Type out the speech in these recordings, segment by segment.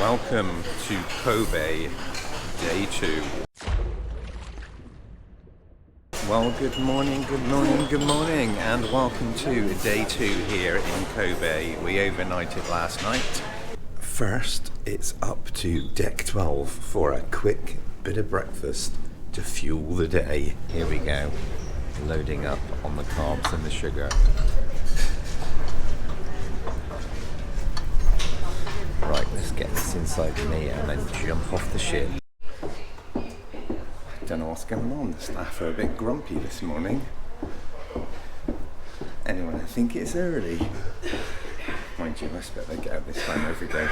Welcome to Kobe, day 2. Well, good morning, and welcome to day 2 here in Kobe. We overnighted last night. First, it's up to deck 12 for a quick bit of breakfast to fuel the day. Here we go, loading up on the carbs and the sugar. Right, let's get this inside me and then jump off the ship. Don't know what's going on, the staff are a bit grumpy this morning. Anyway, I think it's early. Mind you, I expect they get out this time every day.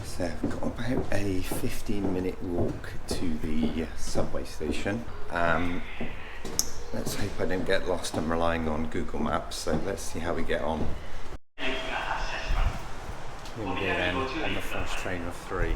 So I've got about a 15-minute walk to the subway station. Let's hope I don't get lost. I'm relying on Google Maps, so let's see how we get on. Here we go then, on the first train of 3.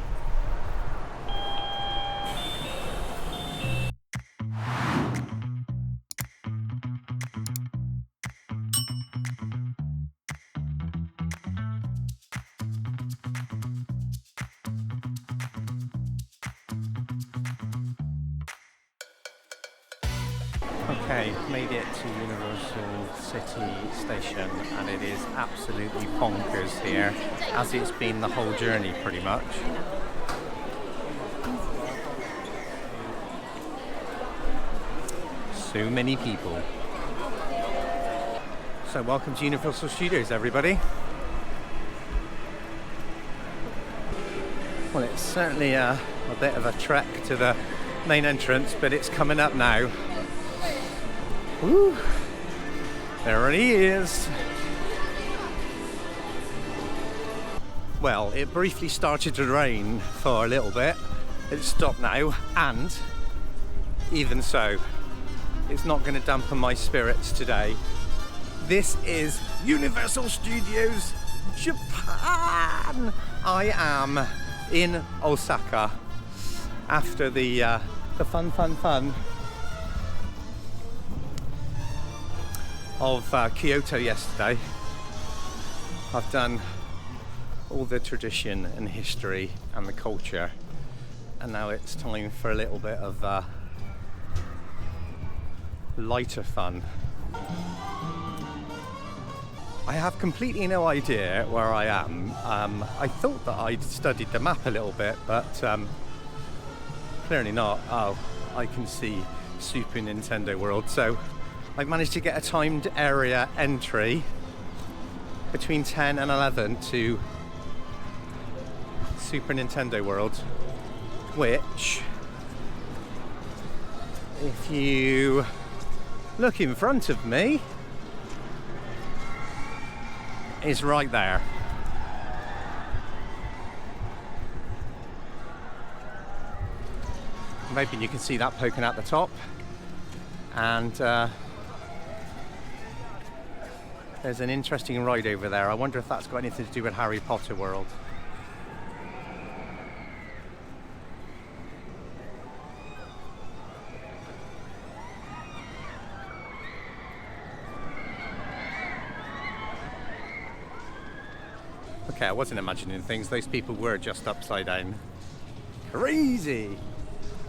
Okay, made it to Universal City Station, and it is absolutely bonkers here, as it's been the whole journey pretty much. So many people. So welcome to Universal Studios, everybody. Well, it's certainly a bit of a trek to the main entrance, but it's coming up now. Woo! There he is. Well, it briefly started to rain for a little bit. It's stopped now, and even so, it's not going to dampen my spirits today. This is Universal Studios Japan. I am in Osaka after the fun of Kyoto yesterday. I've done all the tradition and history and the culture, and now it's time for a little bit of lighter fun. I have completely no idea where I am. I thought that I'd studied the map a little bit, but clearly not. Oh, I can see Super Nintendo World. So I managed to get a timed area entry between 10 and 11 to Super Nintendo World, which, if you look in front of me, is right there. I'm hoping you can see that poking out the top, and there's an interesting ride over there. I wonder if that's got anything to do with Harry Potter World. Okay, I wasn't imagining things. Those people were just upside down. Crazy!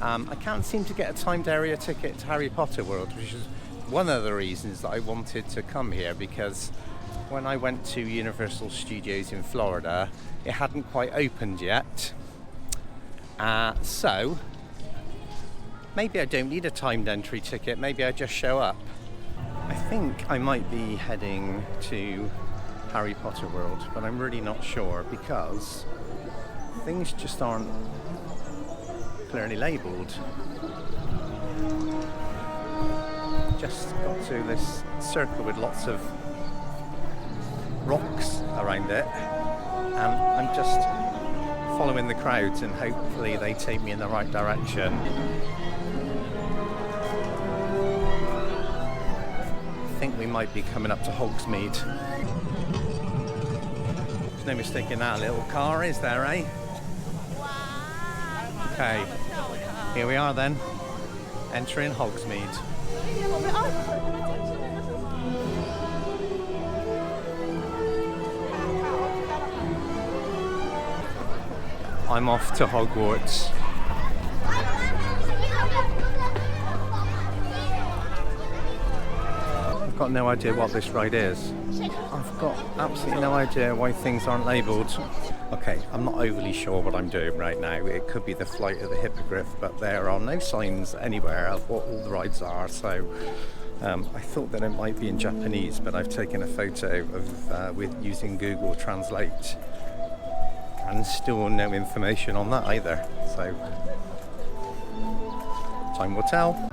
I can't seem to get a timed area ticket to Harry Potter World, which is one of the reasons that I wanted to come here, because when I went to Universal Studios in Florida, it hadn't quite opened yet. So maybe I don't need a timed entry ticket, maybe I just show up. I think I might be heading to Harry Potter World, but I'm really not sure because things just aren't clearly labelled. Just got to this circle with lots of rocks around it, and I'm just following the crowds, and hopefully they take me in the right direction. I think we might be coming up to Hogsmeade. There's no mistaking that little car, is there, eh? Okay, here we are then, entering Hogsmeade. I'm off to Hogwarts. I've got no idea what this ride is. I've got absolutely no idea why things aren't labelled. Okay, I'm not overly sure what I'm doing right now. It could be the Flight of the Hippogriff, but there are no signs anywhere of what all the rides are, so I thought that it might be in Japanese, but I've taken a photo of with using Google Translate, and still no information on that either, so time will tell.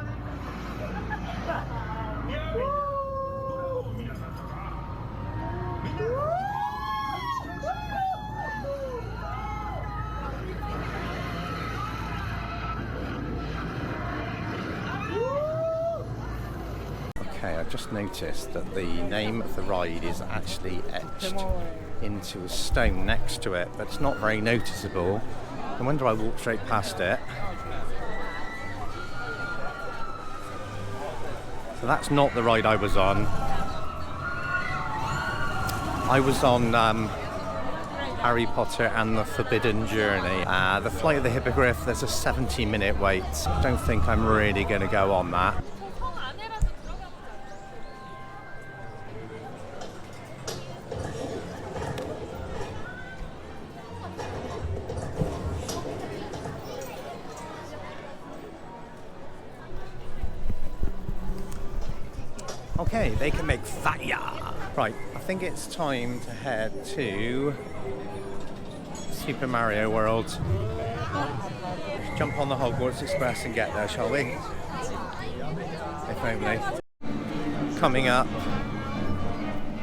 Okay, I've just noticed that the name of the ride is actually etched into a stone next to it, but it's not very noticeable. No wonder I walked straight past it. So that's not the ride I was on. I was on Harry Potter and the Forbidden Journey. The Flight of the Hippogriff, there's a 70-minute wait. I don't think I'm really going to go on that. Okay, they can make fire! Right, I think it's time to head to Super Mario World. Jump on the Hogwarts Express and get there, shall we? If only. Coming up,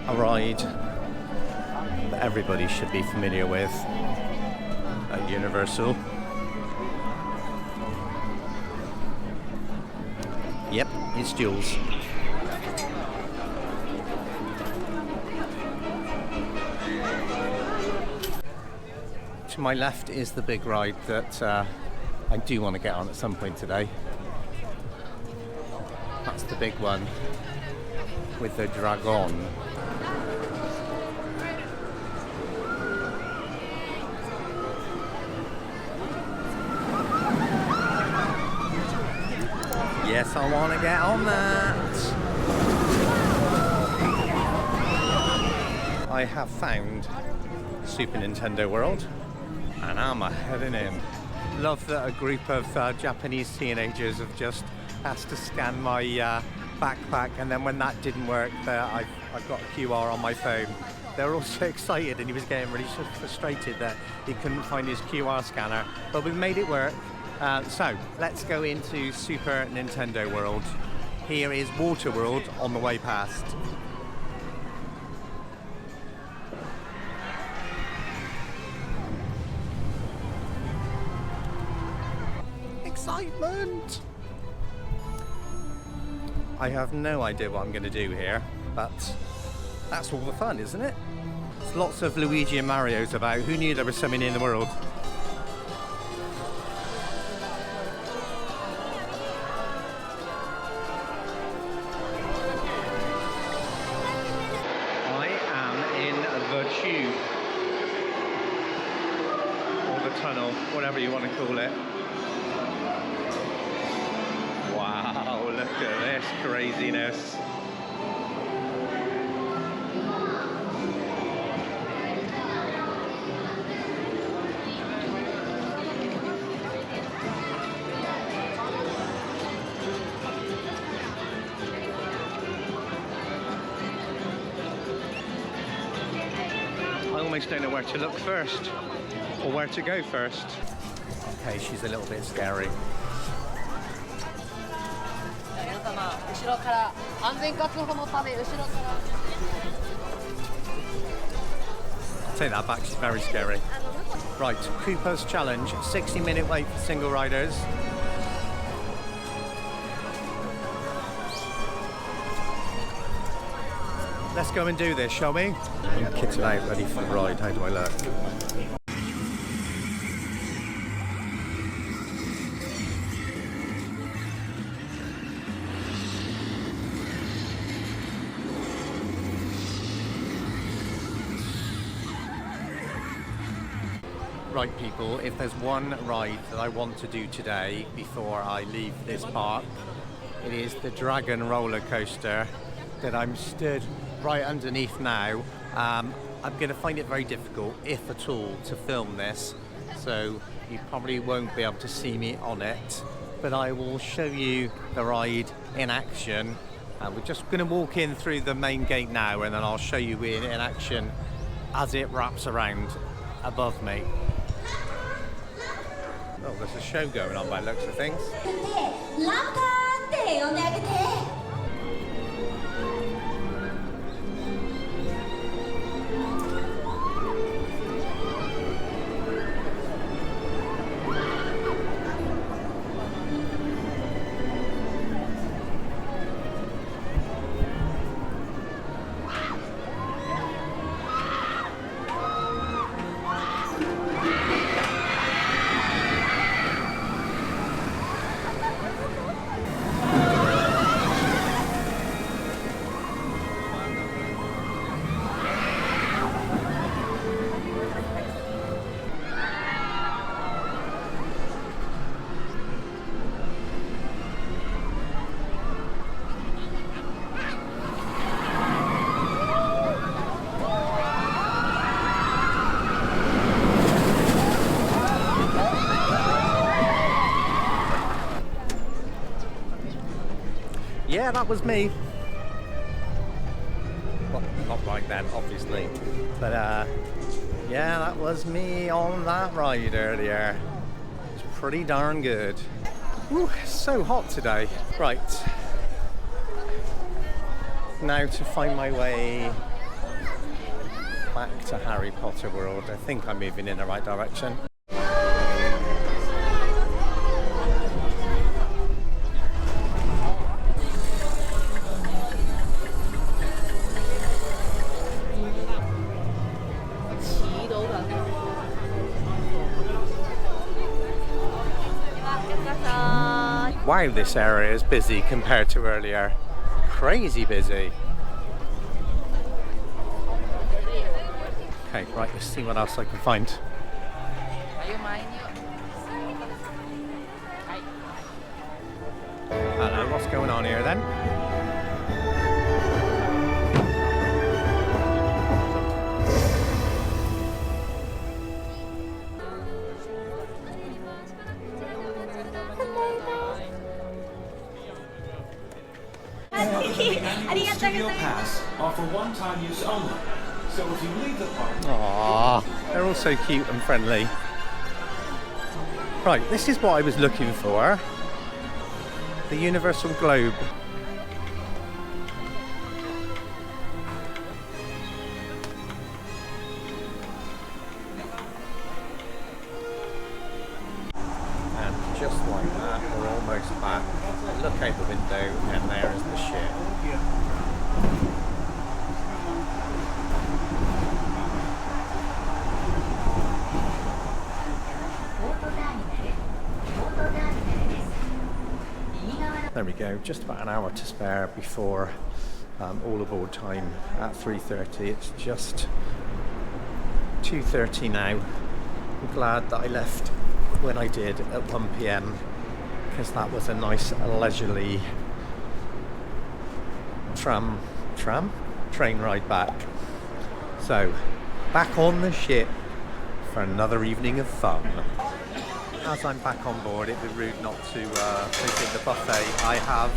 a ride that everybody should be familiar with at Universal. Yep, it's Jules. To my left is the big ride that I do want to get on at some point today. That's the big one with the dragon. Yes, I want to get on that. I have found Super Nintendo World, and I'm heading in. Love that a group of Japanese teenagers have just asked to scan my backpack, and then when that didn't work, I've got a QR on my phone. They were all so excited, and he was getting really frustrated that he couldn't find his QR scanner, but we made it work. So let's go into Super Nintendo World. Here is Water World on the way past. Excitement! I have no idea what I'm going to do here, but that's all the fun, isn't it? There's lots of Luigi and Marios about. Who knew there was so many in the world? I am in the tube, or the tunnel, whatever you want to call it. Wow, look at this craziness. I almost don't know where to look first, or where to go first. Okay, she's a little bit scary. Take that back, she's very scary. Right, Koopa's Challenge, 60-minute wait for single riders. Let's go and do this, shall we? I'm kitted out, ready for the ride. How do I look? Right people, if there's one ride that I want to do today before I leave this park, it is the Dragon roller coaster that I'm stood right underneath now. I'm going to find it very difficult, if at all, to film this, so you probably won't be able to see me on it, but I will show you the ride in action. We're just going to walk in through the main gate now, and then I'll show you in action as it wraps around above me. Oh, there's a show going on by the looks of things. Yeah, that was me. Well, not right then, obviously. But yeah, that was me on that ride earlier. It's pretty darn good. Whew, it's so hot today. Right. Now to find my way back to Harry Potter World. I think I'm moving in the right direction. Wow, this area is busy compared to earlier. Crazy busy. Okay, right, let's see what else I can find. Hello, what's going on here then? Studio pass are for one-time use only. So if you leave the park... Aww, they're all so cute and friendly. Right, this is what I was looking for. The Universal Globe. And just like that, we're almost back. Look out the window and there is the ship. There we go, just about an hour to spare before all aboard time at 3:30. It's just 2:30 now. I'm glad that I left when I did at 1 PM because that was a nice leisurely train ride back. So, back on the ship for another evening of fun. As I'm back on board, it'd be rude not to visit the buffet. I have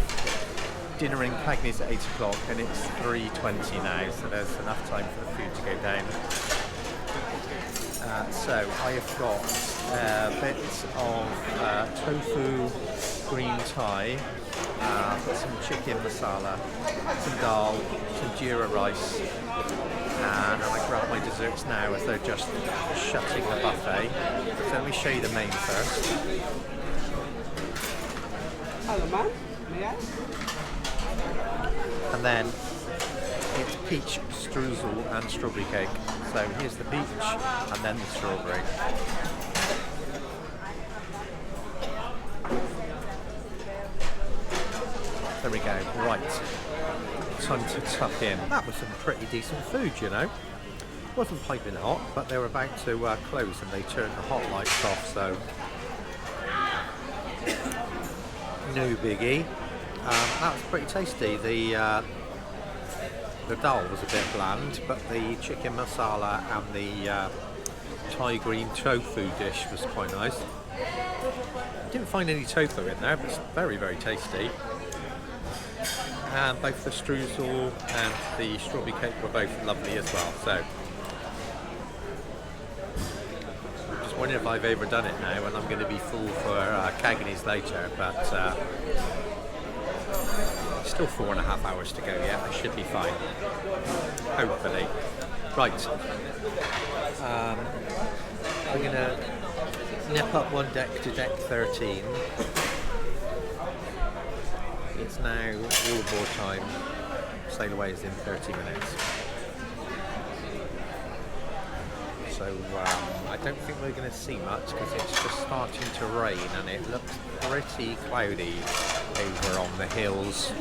dinner in Cagney's at 8 o'clock and it's 3:20 now, so there's enough time for the food to go down. So I have got bits of tofu green Thai, I've got some chicken masala, some dal, some jeera rice, and I grab my desserts now as they're just shutting the buffet. So let me show you the main first. Hello, ma'am. May I? And then it's peach streusel and strawberry cake. So here's the peach and then the strawberry. There we go, right. Time to tuck in. That was some pretty decent food, you know. wasn't piping hot, but they were about to close and they turned the hot lights off, so no biggie. That was pretty tasty. The dal was a bit bland, but the chicken masala and the Thai green tofu dish was quite nice. Didn't find any tofu in there, but it's very, very tasty. And both the streusel and the strawberry cake were both lovely as well. So I'm just wondering if I've overdone it now and I'm going to be full for Cagney's later, but still 4.5 hours to go yet. I should be fine, hopefully. Right, I'm going to nip up one deck to deck 13. It's now all aboard time. Sail away is in 30 minutes. So I don't think we're going to see much because it's just starting to rain and it looks pretty cloudy over on the hills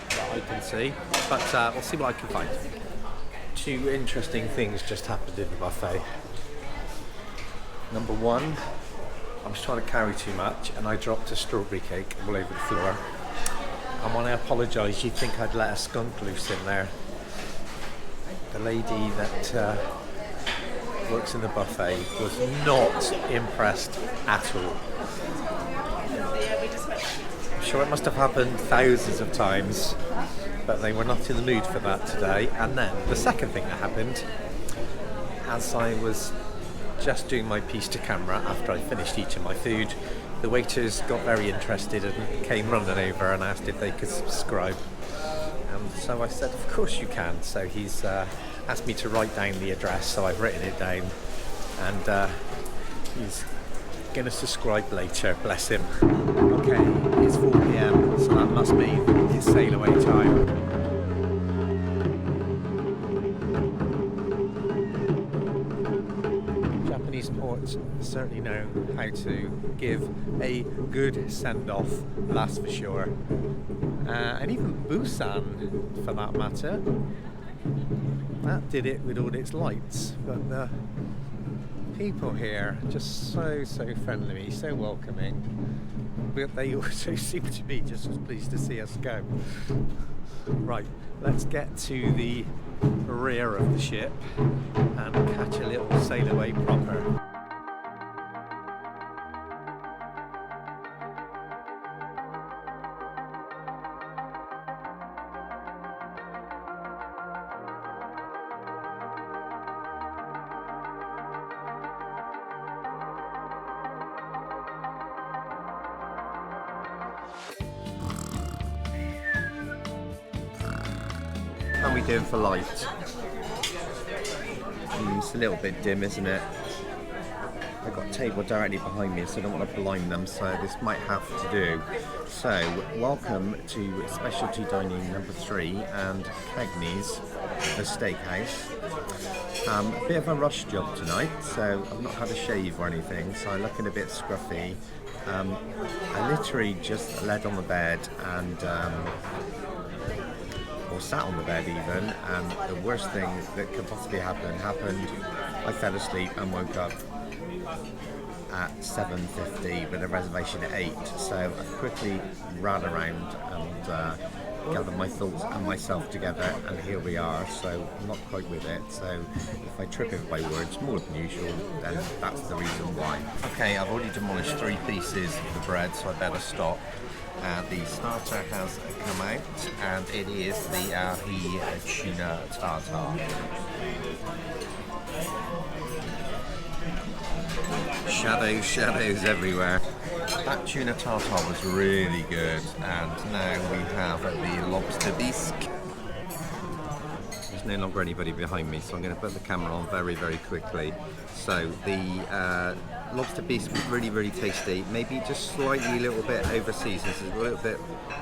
that I can see. But we'll see what I can find. Two interesting things just happened in the buffet. Number one, I was trying to carry too much and I dropped a strawberry cake all over the floor. And when I apologised, you'd think I'd let a skunk loose in there. The lady that works in the buffet was not impressed at all. I'm sure it must have happened thousands of times, but they were not in the mood for that today. And then the second thing that happened, as I was just doing my piece to camera after I finished eating my food, the waiters got very interested and came running over and asked if they could subscribe. And so I said, of course you can. So he's asked me to write down the address, so I've written it down, and he's going to subscribe later, bless him. Okay, it's 4 PM, so that must mean it's sail away time. Japanese ports certainly know how to give a good send-off, that's for sure. And even Busan, for that matter, that did it with all its lights. But the people here are just so friendly, so welcoming. But they also seem to be just as pleased to see us go. Right, let's get to the rear of the ship and catch a little sail away proper. How are we doing for light? It's a little bit dim, isn't it? I've got a table directly behind me, so I don't want to blind them, so this might have to do. So, welcome to Specialty Dining number 3 and Cagney's, the steakhouse. A bit of a rush job tonight, so I've not had a shave or anything, so I'm looking a bit scruffy. I literally just laid on the bed and or sat on the bed even, and the worst thing that could possibly happen happened. I fell asleep and woke up at 7:50 with a reservation at 8, so I quickly ran around and gathered my thoughts and myself together, and here we are. So I'm not quite with it, so if I trip over my words more than usual, then that's the reason why. Okay, I've already demolished 3 pieces of the bread, so I better stop. The starter has come out, and it is the ahi tuna tartar. Shadows everywhere. That tuna tartar was really good, and now we have the lobster bisque. There's no longer anybody behind me, so I'm going to put the camera on very quickly. So the lobster bisque was really tasty, maybe just slightly a little bit over seasoned, so it's a little bit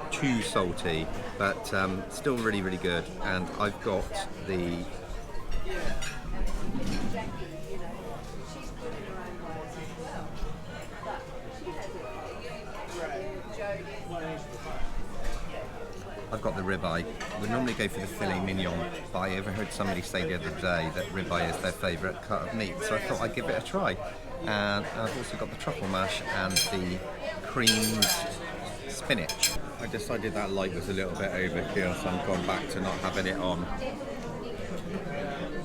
too salty, but still really good. And I've got the I've got the ribeye. We normally go for the filet mignon, but I overheard somebody say the other day that ribeye is their favourite cut of meat, so I thought I'd give it a try. And I've also got the truffle mash and the creamed spinach. I decided that light was a little bit overkill, so I'm going back to not having it on.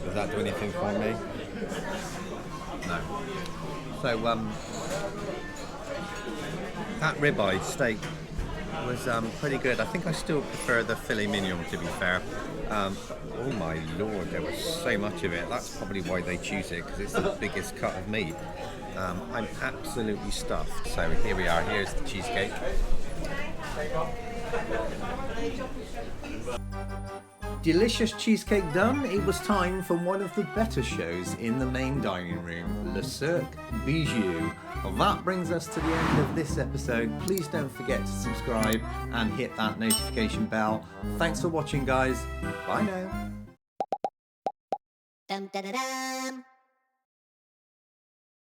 Does that do anything for me? No. So that ribeye steak was pretty good. I think I still prefer the filet mignon, to be fair. Oh my lord, there was so much of it. That's probably why they choose it, because it's the biggest cut of meat. I'm absolutely stuffed. So here we are. Here's the cheesecake. Delicious cheesecake done, it was time for one of the better shows in the main dining room, Le Cirque Bijou. Well, that brings us to the end of this episode. Please don't forget to subscribe and hit that notification bell. Thanks for watching, guys. Bye now. Dum da da dum.